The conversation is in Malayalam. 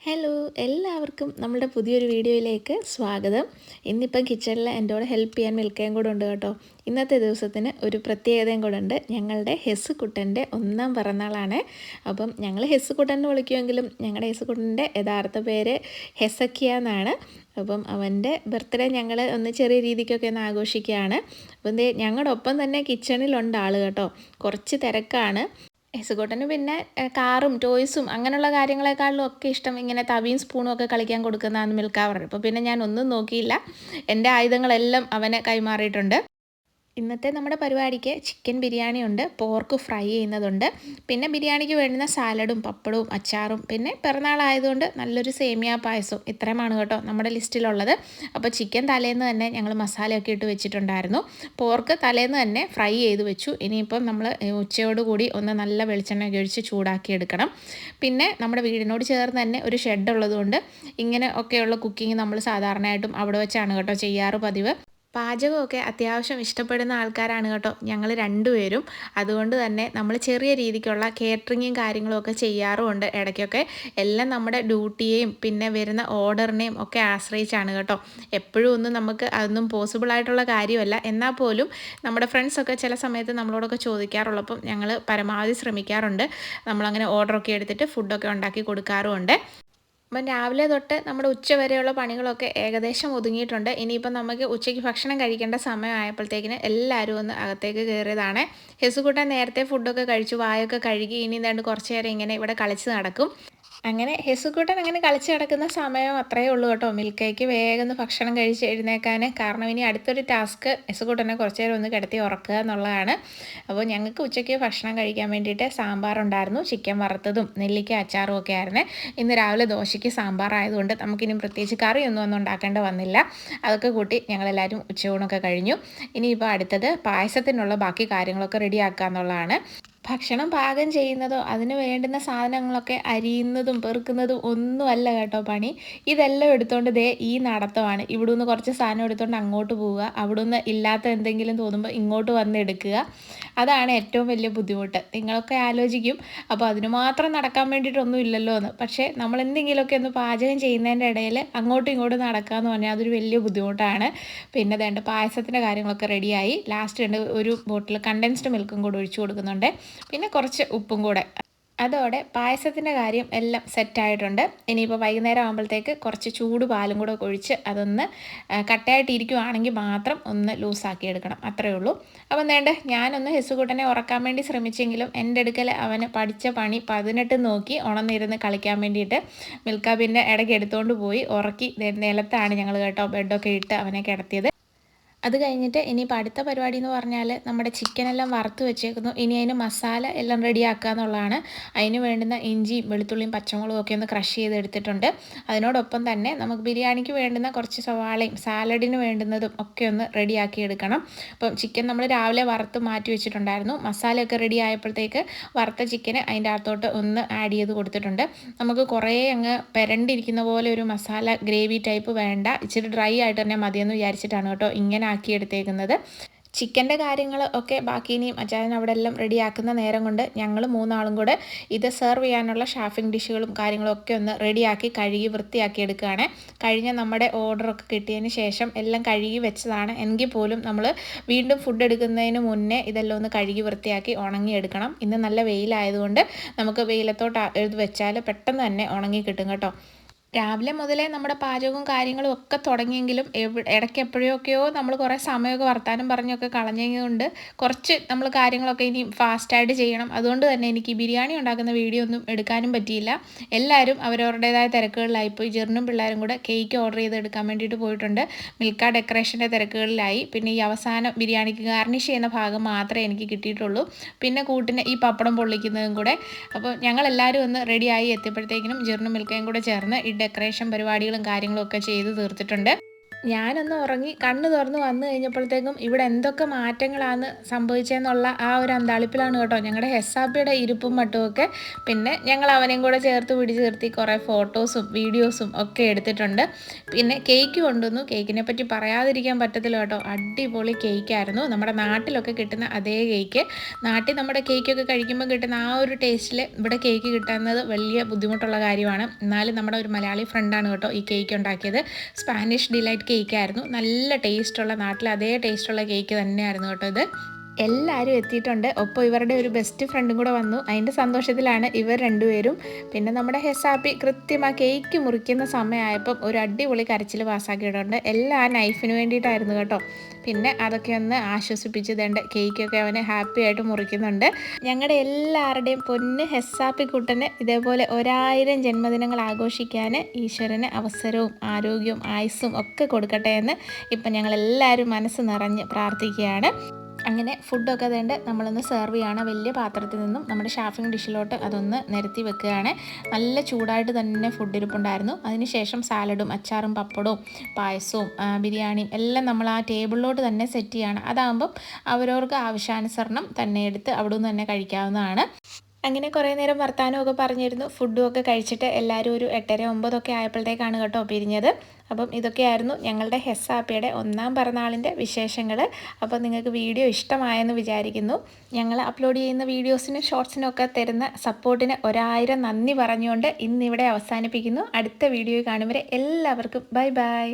ഹലോ എല്ലാവർക്കും നമ്മുടെ പുതിയൊരു വീഡിയോയിലേക്ക് സ്വാഗതം. ഇന്നിപ്പം കിച്ചണിൽ എൻ്റെ കൂടെ ഹെൽപ്പ് ചെയ്യാൻ മിൽക്കയും കൂടെ ഉണ്ട് കേട്ടോ. ഇന്നത്തെ ദിവസത്തിന് ഒരു പ്രത്യേകതയും കൂടെ ഉണ്ട്. ഞങ്ങളുടെ ഹെസ്സുക്കുട്ടൻ്റെ 1ാം പിറന്നാളാണ്. അപ്പം ഞങ്ങൾ ഹെസ്സുക്കുട്ടൻ എന്ന് വിളിക്കുമെങ്കിലും ഞങ്ങളുടെ ഹെസ്സുക്കുട്ടൻ്റെ യഥാർത്ഥ പേര് ഹെസക്കിയ എന്നാണ്. അപ്പം അവൻ്റെ ബർത്ത്ഡേ ഞങ്ങൾ ഒന്ന് ചെറിയ രീതിക്കൊക്കെ ഒന്ന് ആഘോഷിക്കുകയാണ്. അപ്പം ഞങ്ങളുടെ ഒപ്പം തന്നെ കിച്ചണിലുണ്ട് ആൾ കേട്ടോ. കുറച്ച് തിരക്കാണ്. യേസുകൂട്ടന് പിന്നെ കാറും ടോയ്സും അങ്ങനെയുള്ള കാര്യങ്ങളെക്കാളും ഒക്കെ ഇഷ്ടം ഇങ്ങനെ തവിയും സ്പൂണും ഒക്കെ കളിക്കാൻ കൊടുക്കുന്നതാണ് മിൽക്കാവർ. അപ്പോൾ പിന്നെ ഞാൻ ഒന്നും നോക്കിയില്ല, എൻ്റെ ആയുധങ്ങളെല്ലാം അവനെ കൈമാറിയിട്ടുണ്ട്. ഇന്നത്തെ നമ്മുടെ പരിപാടിക്ക് ചിക്കൻ ബിരിയാണി ഉണ്ട്, പോർക്ക് ഫ്രൈ ചെയ്യുന്നതുണ്ട്, പിന്നെ ബിരിയാണിക്ക് വേണ്ടുന്ന സാലഡും പപ്പടവും അച്ചാറും, പിന്നെ പിറന്നാളായതുകൊണ്ട് നല്ലൊരു സേമിയ പായസവും. ഇത്രയുമാണ് കേട്ടോ നമ്മുടെ ലിസ്റ്റിലുള്ളത്. അപ്പോൾ ചിക്കൻ തലേന്ന് തന്നെ ഞങ്ങൾ മസാലയൊക്കെ ഇട്ട് വെച്ചിട്ടുണ്ടായിരുന്നു. പോർക്ക് തലേന്ന് തന്നെ ഫ്രൈ ചെയ്ത് വെച്ചു. ഇനിയിപ്പം നമ്മൾ ഉച്ചയോടുകൂടി ഒന്ന് നല്ല വെളിച്ചെണ്ണ ഒഴിച്ച് ചൂടാക്കി എടുക്കണം. പിന്നെ നമ്മുടെ വീടിനോട് ചേർന്ന് തന്നെ ഒരു ഷെഡ് ഉള്ളതുകൊണ്ട് ഇങ്ങനെ ഒക്കെയുള്ള കുക്കിംഗ് നമ്മൾ സാധാരണയായിട്ടും അവിടെ വെച്ചാണ് കേട്ടോ ചെയ്യാറ് പതിവ്. പാചകമൊക്കെ അത്യാവശ്യം ഇഷ്ടപ്പെടുന്ന ആൾക്കാരാണ് കേട്ടോ ഞങ്ങൾ രണ്ടുപേരും. അതുകൊണ്ട് തന്നെ നമ്മൾ ചെറിയ രീതിക്കുള്ള കേറ്ററിങ്ങും കാര്യങ്ങളും ഒക്കെ ചെയ്യാറുമുണ്ട് ഇടയ്ക്കൊക്കെ. എല്ലാം നമ്മുടെ ഡ്യൂട്ടിയെയും പിന്നെ വരുന്ന ഓർഡറിനെയും ഒക്കെ ആശ്രയിച്ചാണ് കേട്ടോ. എപ്പോഴും ഒന്നും നമുക്ക് അതൊന്നും പോസിബിൾ ആയിട്ടുള്ള കാര്യമല്ല. എന്നാൽ പോലും നമ്മുടെ ഫ്രണ്ട്സൊക്കെ ചില സമയത്ത് നമ്മളോടൊക്കെ ചോദിക്കാറുള്ളപ്പം ഞങ്ങൾ പരമാവധി ശ്രമിക്കാറുണ്ട്. നമ്മളങ്ങനെ ഓർഡറൊക്കെ എടുത്തിട്ട് ഫുഡൊക്കെ ഉണ്ടാക്കി കൊടുക്കാറുമുണ്ട്. അപ്പം രാവിലെ തൊട്ട് നമ്മുടെ ഉച്ച വരെയുള്ള പണികളൊക്കെ ഏകദേശം ഒതുങ്ങിയിട്ടുണ്ട്. ഇനിയിപ്പം നമുക്ക് ഉച്ചയ്ക്ക് ഭക്ഷണം കഴിക്കേണ്ട സമയമായപ്പോഴത്തേക്കിന് എല്ലാവരും ഒന്ന് അകത്തേക്ക് കയറിയതാണ്. ഹെസുകുട്ടൻ നേരത്തെ ഫുഡൊക്കെ കഴിച്ചു, വായൊക്കെ കഴുകി. ഇനി എന്താണ്ട് കുറച്ച് നേരം ഇങ്ങനെ ഇവിടെ കളിച്ച് നടക്കും. അങ്ങനെ ഹെസുക്കുട്ടൻ അങ്ങനെ കളിച്ച് കിടക്കുന്ന സമയം അത്രയേ ഉള്ളൂ കേട്ടോ. മിൽക്കയ്ക്ക് വേഗം ഭക്ഷണം കഴിച്ച് എഴുന്നേക്കാൻ. കാരണം ഇനി അടുത്തൊരു ടാസ്ക് ഹെസുക്കുട്ടനെ കുറച്ച് നേരം ഒന്ന് കിടത്തി ഉറക്കുക എന്നുള്ളതാണ്. അപ്പോൾ ഞങ്ങൾക്ക് ഉച്ചയ്ക്ക് ഭക്ഷണം കഴിക്കാൻ വേണ്ടിയിട്ട് സാമ്പാറുണ്ടായിരുന്നു, ചിക്കൻ വറുത്തതും നെല്ലിക്ക അച്ചാറും ഒക്കെ ആയിരുന്നു. ഇന്ന് രാവിലെ ദോശയ്ക്ക് സാമ്പാറായതുകൊണ്ട് നമുക്കിനി പ്രത്യേകിച്ച് കറിയൊന്നും ഉണ്ടാക്കേണ്ട വന്നില്ല. അതൊക്കെ കൂട്ടി ഞങ്ങളെല്ലാവരും ഉച്ചയൂണൊക്കെ കഴിഞ്ഞു. ഇനിയിപ്പോൾ അടുത്തത് പായസത്തിനുള്ള ബാക്കി കാര്യങ്ങളൊക്കെ റെഡിയാക്കുക എന്നുള്ളതാണ്. ഭക്ഷണം പാകം ചെയ്യുന്നതോ അതിന് വേണ്ടുന്ന സാധനങ്ങളൊക്കെ അരിയുന്നതും പെറുക്കുന്നതും ഒന്നുമല്ല കേട്ടോ പണി. ഇതെല്ലാം എടുത്തുകൊണ്ട് ഈ നടത്തമാണ്. ഇവിടെ നിന്ന് കുറച്ച് സാധനം എടുത്തുകൊണ്ട് അങ്ങോട്ട് പോവുക, അവിടെ നിന്ന് ഇല്ലാത്ത എന്തെങ്കിലും തോന്നുമ്പോൾ ഇങ്ങോട്ട് വന്ന് എടുക്കുക. അതാണ് ഏറ്റവും വലിയ ബുദ്ധിമുട്ട്. നിങ്ങളൊക്കെ ആലോചിക്കും അപ്പോൾ അതിന് മാത്രം നടക്കാൻ വേണ്ടിയിട്ടൊന്നും ഇല്ലല്ലോ എന്ന്. പക്ഷേ നമ്മൾ എന്തെങ്കിലുമൊക്കെ ഒന്ന് പാചകം ചെയ്യുന്നതിൻ്റെ ഇടയിൽ അങ്ങോട്ടും ഇങ്ങോട്ടും നടക്കുക എന്ന് പറഞ്ഞാൽ അതൊരു വലിയ ബുദ്ധിമുട്ടാണ്. പിന്നെ വേണ്ട പായസത്തിൻ്റെ കാര്യങ്ങളൊക്കെ റെഡിയായി. ലാസ്റ്റ് ഉണ്ട് ഒരു ബോട്ടിൽ കണ്ടൻസ്ഡ് മിൽക്കും കൂടെ ഒഴിച്ചു കൊടുക്കുന്നുണ്ട്, പിന്നെ കുറച്ച് ഉപ്പും കൂടെ. അതോടെ പായസത്തിൻ്റെ കാര്യം എല്ലാം സെറ്റായിട്ടുണ്ട്. ഇനിയിപ്പോൾ വൈകുന്നേരം ആകുമ്പോഴത്തേക്ക് കുറച്ച് ചൂട് പാലും കൂടെ ഒഴിച്ച് അതൊന്ന് കട്ടയായിട്ടിരിക്കുവാണെങ്കിൽ മാത്രം ഒന്ന് ലൂസാക്കി എടുക്കണം, അത്രയേ ഉള്ളൂ. അപ്പം വേണ്ട ഞാനൊന്ന് ഹെസുകൂട്ടനെ ഉറക്കാൻ വേണ്ടി ശ്രമിച്ചെങ്കിലും എൻ്റെ അടുക്കൽ അവന് പഠിച്ച പണി 18 നോക്കി ഉണർന്നിരുന്ന് കളിക്കാൻ വേണ്ടിയിട്ട് മിൽക്ക പിന്നെ ഇടയ്ക്ക് എടുത്തുകൊണ്ട് പോയി ഉറക്കി. നിലത്താണ് ഞങ്ങൾ കേട്ടോ ബെഡൊക്കെ ഇട്ട് അവനെ കിടത്തിയത്. അത് കഴിഞ്ഞിട്ട് ഇനിയിപ്പോൾ അടുത്ത പരിപാടി എന്ന് പറഞ്ഞാൽ നമ്മുടെ ചിക്കനെല്ലാം വറുത്ത് വെച്ചേക്കുന്നു. ഇനി അതിന് മസാല എല്ലാം റെഡിയാക്കുക എന്നുള്ളതാണ്. അതിന് വേണ്ടുന്ന ഇഞ്ചിയും വെളുത്തുള്ളിയും പച്ചമുളകും ഒക്കെ ഒന്ന് ക്രഷ് ചെയ്തെടുത്തിട്ടുണ്ട്. അതിനോടൊപ്പം തന്നെ നമുക്ക് ബിരിയാണിക്ക് വേണ്ടുന്ന കുറച്ച് സവാളയും സാലഡിന് വേണ്ടുന്നതും ഒക്കെ ഒന്ന് റെഡിയാക്കി എടുക്കണം. അപ്പം ചിക്കൻ നമ്മൾ രാവിലെ വറുത്ത് മാറ്റി വെച്ചിട്ടുണ്ടായിരുന്നു. മസാലയൊക്കെ റെഡി ആയപ്പോഴത്തേക്ക് വറുത്ത ചിക്കന് അതിൻ്റെ അകത്തോട്ട് ഒന്ന് ആഡ് ചെയ്ത് കൊടുത്തിട്ടുണ്ട്. നമുക്ക് കുറേ അങ്ങ് പെരണ്ടിരിക്കുന്ന പോലെ ഒരു മസാല ഗ്രേവി ടൈപ്പ് വേണ്ട, ഇച്ചിരി ഡ്രൈ ആയിട്ട് തന്നെ മതിയെന്ന് വിചാരിച്ചിട്ടാണ് കേട്ടോ ഇങ്ങനെ ആക്കിയെടുത്തേക്കുന്നത്. ചിക്കൻ്റെ കാര്യങ്ങൾ ഒക്കെ ബാക്കി ഇനിയും അച്ചായൻ അവിടെ എല്ലാം റെഡിയാക്കുന്ന നേരം കൊണ്ട് ഞങ്ങൾ 3 ആളും കൂടെ ഇത് സെർവ് ചെയ്യാനുള്ള ഷാഫിംഗ് ഡിഷുകളും കാര്യങ്ങളും ഒക്കെ ഒന്ന് റെഡിയാക്കി കഴുകി വൃത്തിയാക്കി എടുക്കുകയാണ്. കഴിഞ്ഞ നമ്മുടെ ഓർഡറൊക്കെ കിട്ടിയതിന് ശേഷം എല്ലാം കഴുകി വെച്ചതാണ്. എങ്കിൽ പോലും നമ്മൾ വീണ്ടും ഫുഡ് എടുക്കുന്നതിന് മുന്നേ ഇതെല്ലാം ഒന്ന് കഴുകി വൃത്തിയാക്കി ഉണങ്ങിയെടുക്കണം. ഇന്ന് നല്ല വെയിലായതുകൊണ്ട് നമുക്ക് വെയിലത്തോട്ട് എഴുതി വെച്ചാൽ പെട്ടെന്ന് തന്നെ ഉണങ്ങി കിട്ടും കേട്ടോ. രാവിലെ മുതലേ നമ്മുടെ പാചകവും കാര്യങ്ങളും ഒക്കെ തുടങ്ങിയെങ്കിലും ഇടയ്ക്ക് എപ്പോഴൊക്കെയോ നമ്മൾ കുറേ സമയമൊക്കെ വർത്താനം പറഞ്ഞൊക്കെ കളഞ്ഞതുകൊണ്ട് കുറച്ച് നമ്മൾ കാര്യങ്ങളൊക്കെ ഇനി ഫാസ്റ്റായിട്ട് ചെയ്യണം. അതുകൊണ്ട് തന്നെ എനിക്ക് ബിരിയാണി ഉണ്ടാക്കുന്ന വീഡിയോ ഒന്നും എടുക്കാനും പറ്റിയില്ല. എല്ലാവരും അവരവരുടേതായ തിരക്കുകളിലായിപ്പോയി. ജെറിനും പിള്ളേരും കൂടെ കേക്ക് ഓർഡർ ചെയ്ത് എടുക്കാൻ വേണ്ടിയിട്ട് പോയിട്ടുണ്ട്. മിൽക്ക ഡെക്കറേഷൻ്റെ തിരക്കുകളിലായി. പിന്നെ ഈ അവസാനം ബിരിയാണിക്ക് ഗാർണിഷ് ചെയ്യുന്ന ഭാഗം മാത്രമേ എനിക്ക് കിട്ടിയിട്ടുള്ളൂ. പിന്നെ കൂട്ടിന് ഈ പപ്പടം പൊള്ളിക്കുന്നതും കൂടെ. അപ്പോൾ ഞങ്ങളെല്ലാവരും ഒന്ന് റെഡിയായി എത്തിയപ്പോഴത്തേക്കിനും ജെറിനും മിൽക്കയും കൂടെ ചേർന്ന് ഈ ഡെക്കറേഷൻ പരിപാടികളും കാര്യങ്ങളും ഒക്കെ ചെയ്ത് തീർത്തിട്ടുണ്ട്. ഞാനൊന്ന് ഉറങ്ങി കണ്ണ് തുറന്ന് വന്നു കഴിഞ്ഞപ്പോഴത്തേക്കും ഇവിടെ എന്തൊക്കെ മാറ്റങ്ങളാണ് സംഭവിച്ചതെന്നുള്ള ആ ഒരു അന്താളിപ്പിലാണ് കേട്ടോ ഞങ്ങളുടെ ഹെസാപ്പിയുടെ ഇരിപ്പും മട്ടുമൊക്കെ. പിന്നെ ഞങ്ങൾ അവനെയും കൂടെ ചേർത്ത് പിടിച്ച് നിർത്തി കുറേ ഫോട്ടോസും വീഡിയോസും ഒക്കെ എടുത്തിട്ടുണ്ട്. പിന്നെ കേക്ക് കൊണ്ടുവന്നു. കേക്കിനെ പറ്റി പറയാതിരിക്കാൻ പറ്റത്തില്ല കേട്ടോ, അടിപൊളി കേക്കായിരുന്നു. നമ്മുടെ നാട്ടിലൊക്കെ കിട്ടുന്ന അതേ കേക്ക്. നാട്ടിൽ നമ്മുടെ കേക്കൊക്കെ കഴിക്കുമ്പോൾ കിട്ടുന്ന ആ ഒരു ടേസ്റ്റിൽ ഇവിടെ കേക്ക് കിട്ടുന്നത് വലിയ ബുദ്ധിമുട്ടുള്ള കാര്യമാണ്. എന്നാലും നമ്മുടെ ഒരു മലയാളി ഫ്രണ്ടാണ് കേട്ടോ ഈ കേക്ക് ഉണ്ടാക്കിയത്. സ്പാനിഷ് ഡിലൈറ്റ് കേക്കായിരുന്നു. നല്ല ടേസ്റ്റുള്ള, നാട്ടിൽ അതേ ടേസ്റ്റുള്ള കേക്ക് തന്നെയായിരുന്നു കേട്ടോ ഇത്. എല്ലാവരും എത്തിയിട്ടുണ്ട്. ഒപ്പം ഇവരുടെ ഒരു ബെസ്റ്റ് ഫ്രണ്ടും കൂടെ വന്നു. അതിൻ്റെ സന്തോഷത്തിലാണ് ഇവർ രണ്ടുപേരും. പിന്നെ നമ്മുടെ ഹെസാപ്പി കൃത്യം ആ കേക്ക് മുറിക്കുന്ന സമയമായപ്പം ഒരു അടിപൊളി കരച്ചിൽ പാസ്സാക്കിയിട്ടുണ്ട്. എല്ലാം ആ നൈഫിന് വേണ്ടിയിട്ടായിരുന്നു കേട്ടോ. പിന്നെ അതൊക്കെ ഒന്ന് ആശ്വസിപ്പിച്ച് തേണ്ട കേക്കൊക്കെ അവന് ഹാപ്പി ആയിട്ട് മുറിക്കുന്നുണ്ട്. ഞങ്ങളുടെ എല്ലാവരുടെയും പൊന്ന് ഹെസാപ്പി കുട്ടന് ഇതേപോലെ 1000 ജന്മദിനങ്ങൾ ആഘോഷിക്കാൻ ഈശ്വരന് അവസരവും ആരോഗ്യവും ആയുസ്സും ഒക്കെ കൊടുക്കട്ടെ എന്ന് ഇപ്പം ഞങ്ങളെല്ലാവരും മനസ്സ് നിറഞ്ഞ് പ്രാർത്ഥിക്കുകയാണ്. അങ്ങനെ ഫുഡൊക്കെ അതുകൊണ്ട് നമ്മളൊന്ന് സെർവ് ചെയ്യുകയാണ്. വലിയ പാത്രത്തിൽ നിന്നും നമ്മുടെ ഷാഫിംഗ് ഡിഷിലോട്ട് അതൊന്ന് നിരത്തി വെക്കുകയാണ്. നല്ല ചൂടായിട്ട് തന്നെ ഫുഡ് ഇരിപ്പുണ്ടായിരുന്നു. അതിനുശേഷം സാലഡും അച്ചാറും പപ്പടവും പായസവും ബിരിയാണിയും എല്ലാം നമ്മൾ ആ ടേബിളിലോട്ട് തന്നെ സെറ്റ് ചെയ്യുകയാണ്. അതാകുമ്പം അവരവർക്ക് ആവശ്യാനുസരണം തന്നെ എടുത്ത് അവിടെ നിന്ന് തന്നെ കഴിക്കാവുന്നതാണ്. അങ്ങനെ കുറേ നേരം വർത്താനമൊക്കെ പറഞ്ഞിരുന്നു. ഫുഡും ഒക്കെ കഴിച്ചിട്ട് എല്ലാവരും ഒരു 8:30 9 ആയപ്പോഴത്തേക്കാണ് കേട്ടോ പിരിഞ്ഞത്. അപ്പം ഇതൊക്കെയായിരുന്നു ഞങ്ങളുടെ ഹെസാപ്പിയുടെ 1ാം പിറന്നാളിൻ്റെ വിശേഷങ്ങൾ. അപ്പം നിങ്ങൾക്ക് വീഡിയോ ഇഷ്ടമായെന്ന് വിചാരിക്കുന്നു. ഞങ്ങൾ അപ്ലോഡ് ചെയ്യുന്ന വീഡിയോസിനും ഷോർട്സിനും ഒക്കെ തരുന്ന സപ്പോർട്ടിന് 1000 നന്ദി പറഞ്ഞുകൊണ്ട് ഇന്നിവിടെ അവസാനിപ്പിക്കുന്നു. അടുത്ത വീഡിയോ കാണും വരെ എല്ലാവർക്കും ബൈ ബൈ.